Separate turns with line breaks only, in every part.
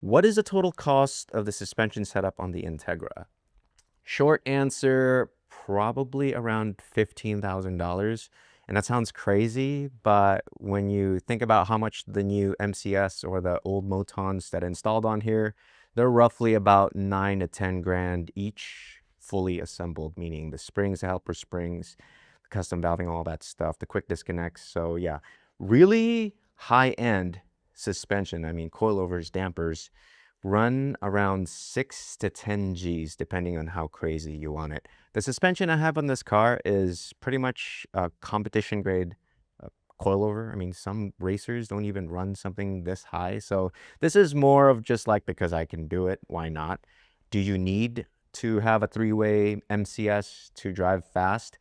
What is the total cost of the suspension setup on the Integra? Short answer, probably around $15,000. And that sounds crazy, but when you think about how much the new MCS or the old Motons that installed on here, they're roughly about 9 to 10 grand each, fully assembled, meaning the springs, the helper springs, custom valving, all that stuff, the quick disconnects. So yeah, really high-end suspension. I mean, coilovers, dampers, run around 6 to 10 Gs, depending on how crazy you want it. The suspension I have on this car is pretty much a competition grade coilover. I mean, some racers don't even run something this high. So this is more of just like, because I can do it, why not? Do you need to have a three-way MCS to drive fast?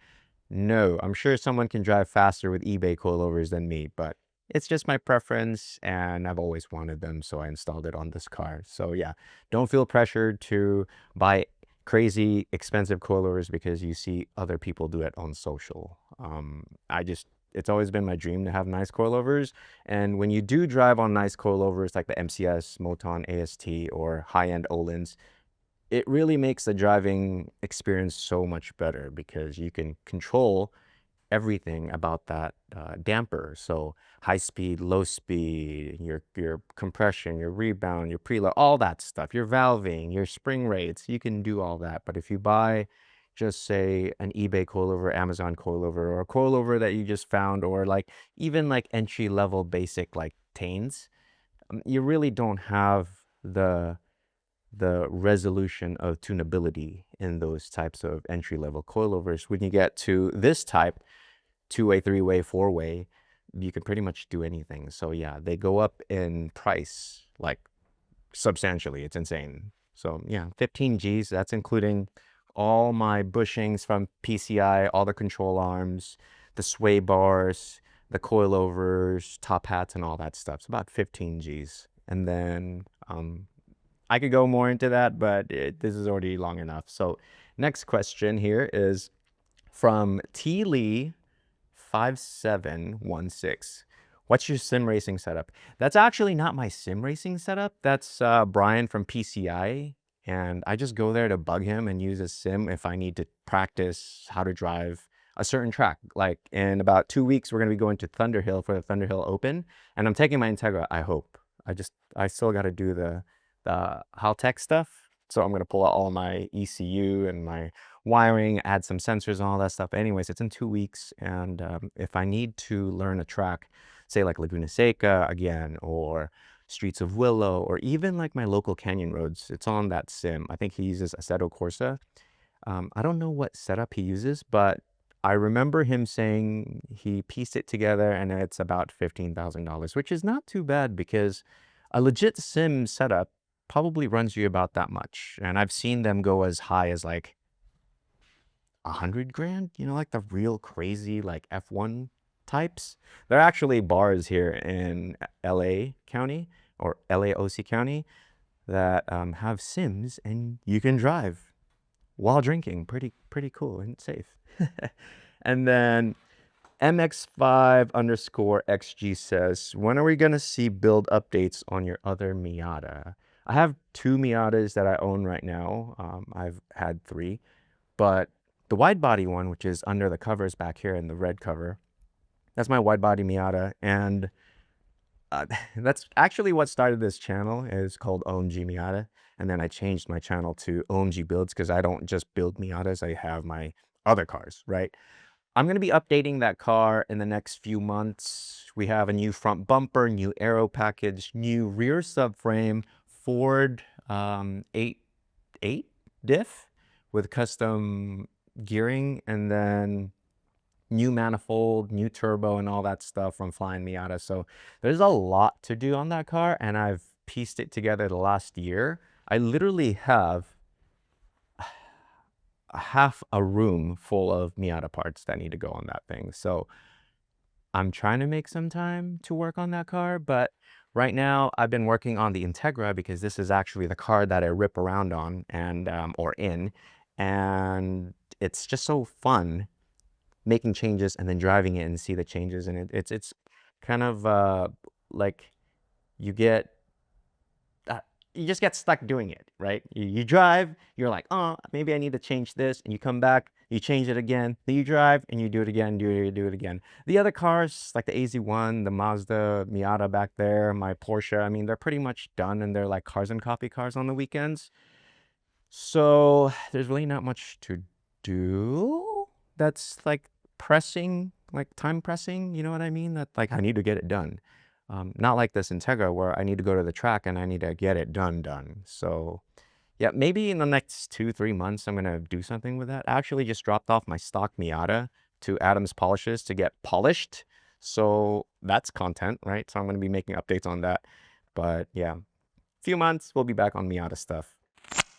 No, I'm sure someone can drive faster with eBay coilovers than me, but it's just my preference and I've always wanted them, so I installed it on this car. So yeah, don't feel pressured to buy crazy expensive coilovers because you see other people do it on social. It's always been my dream to have nice coilovers. And when you do drive on nice coilovers like the MCS, Moton, AST, or high-end Ohlins, it really makes the driving experience so much better because you can control everything about that damper. So high speed, low speed, your compression, your rebound, your preload, all that stuff, your valving, your spring rates, you can do all that. But if you buy just say an eBay coilover, Amazon coilover, or a coilover that you just found, or like even like entry level basic like Tanes, you really don't have the resolution of tunability in those types of entry-level coilovers. When you get to this type, two-way, three-way, four-way, you can pretty much do anything. So yeah, they go up in price like substantially. It's insane. So yeah, 15 Gs, that's including all my bushings from PCI, all the control arms, the sway bars, the coilovers, top hats, and all that stuff. It's about 15 Gs. And then I could go more into that, but this is already long enough. So next question here is from T Lee 5716. What's your sim racing setup? That's actually not my sim racing setup. That's Brian from PCI. And I just go there to bug him and use a sim if I need to practice how to drive a certain track. Like in about 2 weeks, we're going to be going to Thunderhill for the Thunderhill Open. And I'm taking my Integra, I hope. I still got to do the Haltech stuff. So I'm going to pull out all my ECU and my wiring, add some sensors and all that stuff. Anyways, it's in 2 weeks. And if I need to learn a track, say like Laguna Seca again, or Streets of Willow, or even like my local canyon roads, it's on that sim. I think he uses Assetto Corsa. I don't know what setup he uses, but I remember him saying he pieced it together and it's about $15,000, which is not too bad because a legit sim setup probably runs you about that much. And I've seen them go as high as like 100 grand, you know, like the real crazy like F1 types. There are actually bars here in LA County or LAOC County that have sims and you can drive while drinking. Pretty cool and safe. And then MX5_XG says, when are we going to see build updates on your other Miata? I have 2 Miatas that I own right now. I've had 3, but the wide body one, which is under the covers back here in the red cover, that's my wide body Miata. And that's actually what started this channel, is called OMG Miata. And then I changed my channel to OMG Builds because I don't just build Miatas, I have my other cars, right? I'm going to be updating that car in the next few months. We have a new front bumper, new aero package, new rear subframe, Ford 8 diff with custom gearing, and then new manifold, new turbo, and all that stuff from Flying Miata. So there's a lot to do on that car, and I've pieced it together the last year. I literally have half a room full of Miata parts that need to go on that thing. So I'm trying to make some time to work on that car, but right now I've been working on the Integra because this is actually the car that I rip around on and or in, and it's just so fun making changes and then driving it and see the changes. And it's kind of like you get you just get stuck doing it, right? You drive, you're like, oh, maybe I need to change this, and you come back, you change it again, then you drive, and you do it again, do it again. The other cars, like the AZ1, the Mazda, Miata back there, my Porsche, I mean, they're pretty much done, and they're like cars and coffee cars on the weekends. So there's really not much to do that's like pressing, like time pressing, you know what I mean? That like I need to get it done. Not like this Integra where I need to go to the track and I need to get it done. So yeah, maybe in the next 2-3 months I'm gonna do something with that. I actually just dropped off my stock Miata to Adams Polishes to get polished. So that's content, right? So I'm gonna be making updates on that. But yeah, few months we'll be back on Miata stuff.